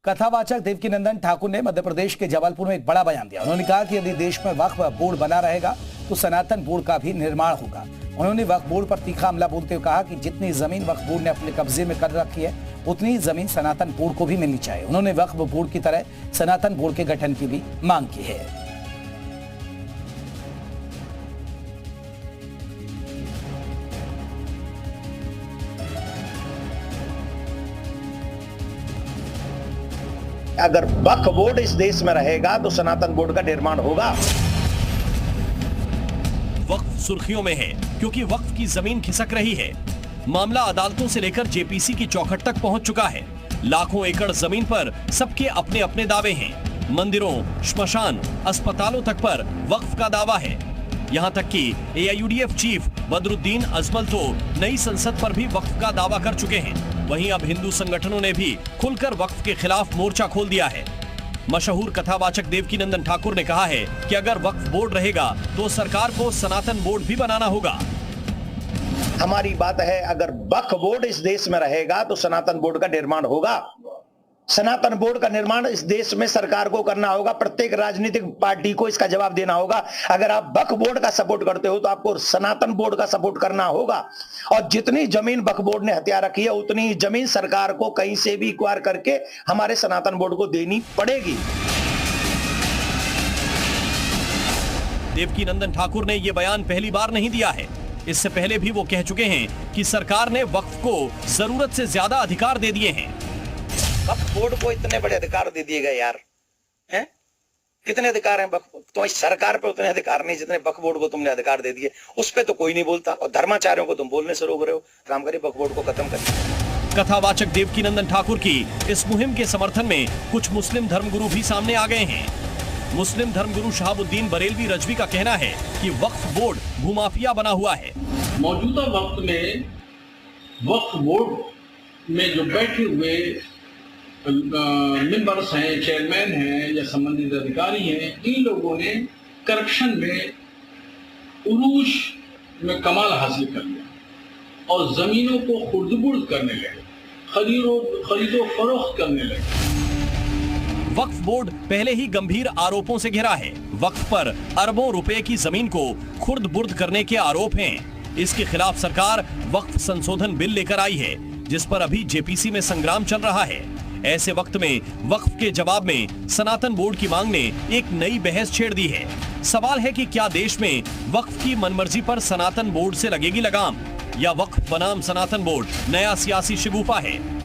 कथावाचक देवकीनंदन ठाकुर ने मध्य प्रदेश के जबलपुर में एक बड़ा बयान दिया। उन्होंने कहा कि यदि देश में वक्फ बोर्ड बना रहेगा तो सनातन बोर्ड का भी निर्माण होगा। उन्होंने वक्फ बोर्ड पर तीखा हमला बोलते हुए कहा कि जितनी जमीन वक्फ बोर्ड ने अपने कब्जे में कर रखी है उतनी जमीन सनातन बोर्ड को भी मिलनी चाहिए। उन्होंने वक्फ बोर्ड की तरह सनातन बोर्ड के गठन की भी मांग की है। अगर वक्फ बोर्ड इस देश में रहेगा तो सनातन बोर्ड का निर्माण होगा। वक्फ सुर्खियों में है क्योंकि वक्फ की जमीन खिसक रही है। मामला अदालतों से लेकर जेपीसी की चौखट तक पहुंच चुका है। लाखों एकड़ जमीन पर सबके अपने अपने दावे हैं। मंदिरों, श्मशान, अस्पतालों तक पर वक्फ का दावा है। यहां तक कि एआईयूडीएफ चीफ बदरुद्दीन अजमल तो नई संसद पर भी वक्फ का दावा कर चुके हैं। वहीं अब हिंदू संगठनों ने भी खुलकर वक्फ के खिलाफ मोर्चा खोल दिया है। मशहूर कथावाचक देवकीनंदन ठाकुर ने कहा है कि अगर वक्फ बोर्ड रहेगा तो सरकार को सनातन बोर्ड भी बनाना होगा। हमारी बात है, अगर वक्फ बोर्ड इस देश में रहेगा तो सनातन बोर्ड का निर्माण होगा। सनातन बोर्ड का निर्माण इस देश में सरकार को करना होगा। प्रत्येक राजनीतिक पार्टी को इसका जवाब देना होगा। अगर आप वक्फ बोर्ड का सपोर्ट करते हो तो आपको सनातन बोर्ड का सपोर्ट करना होगा। और जितनी जमीन वक्फ बोर्ड ने हथिया रखी है उतनी जमीन सरकार को कहीं से भी एक्वायर करके हमारे सनातन बोर्ड को देनी पड़ेगी। देवकीनंदन ठाकुर ने यह बयान पहली बार नहीं दिया है। इससे पहले भी वो कह चुके हैं कि सरकार ने वक्फ को जरूरत से ज्यादा अधिकार दे दिए हैं। वक्फ बोर्ड को इतने बड़े अधिकार दे दिए गए यार, हैं? कितने अधिकार हैं वक्फ? तुम्हारी सरकार पे उतने अधिकार नहीं जितने वक्फ बोर्ड को तुमने अधिकार दे दिए। उस पे तो कोई नहीं बोलता और धर्माचार्यों को तुम बोलने से रोक रहे हो। काम करिए, वक्फ बोर्ड को खत्म करिए। कथावाचक देवकीनंदन ठाकुर की इस मुहिम के समर्थन में कुछ मुस्लिम धर्मगुरु भी सामने आ गए हैं। मुस्लिम धर्मगुरु शहाबुद्दीन बरेलवी रजवी का कहना है कि वक्फ बोर्ड भूमाफिया बना हुआ है। मौजूदा वक्त में वक्फ बोर्ड में जो बैठे हुए मेंबर्स हैं, चेयरमैन हैं या संबंधित अधिकारी हैं, इन लोगों ने करप्शन में उरूज में कमाल हासिल कर लिया और जमीनों को खुर्द-बुर्द करने लगे, खरीदो फरोख्त करने लगे। वक्फ बोर्ड पहले ही गंभीर आरोपों से घिरा है। वक्फ पर अरबों रुपए की जमीन को खुर्द-बुर्द करने के आरोप हैं। इसके खिलाफ सरकार वक्फ संशोधन बिल लेकर आई है, जिस पर अभी जेपीसी में संग्राम चल रहा है। ऐसे वक्त में वक्फ के जवाब में सनातन बोर्ड की मांग ने एक नई बहस छेड़ दी है। सवाल है कि क्या देश में वक्फ की मनमर्जी पर सनातन बोर्ड से लगेगी लगाम, या वक्फ बनाम सनातन बोर्ड नया सियासी शगुफा है।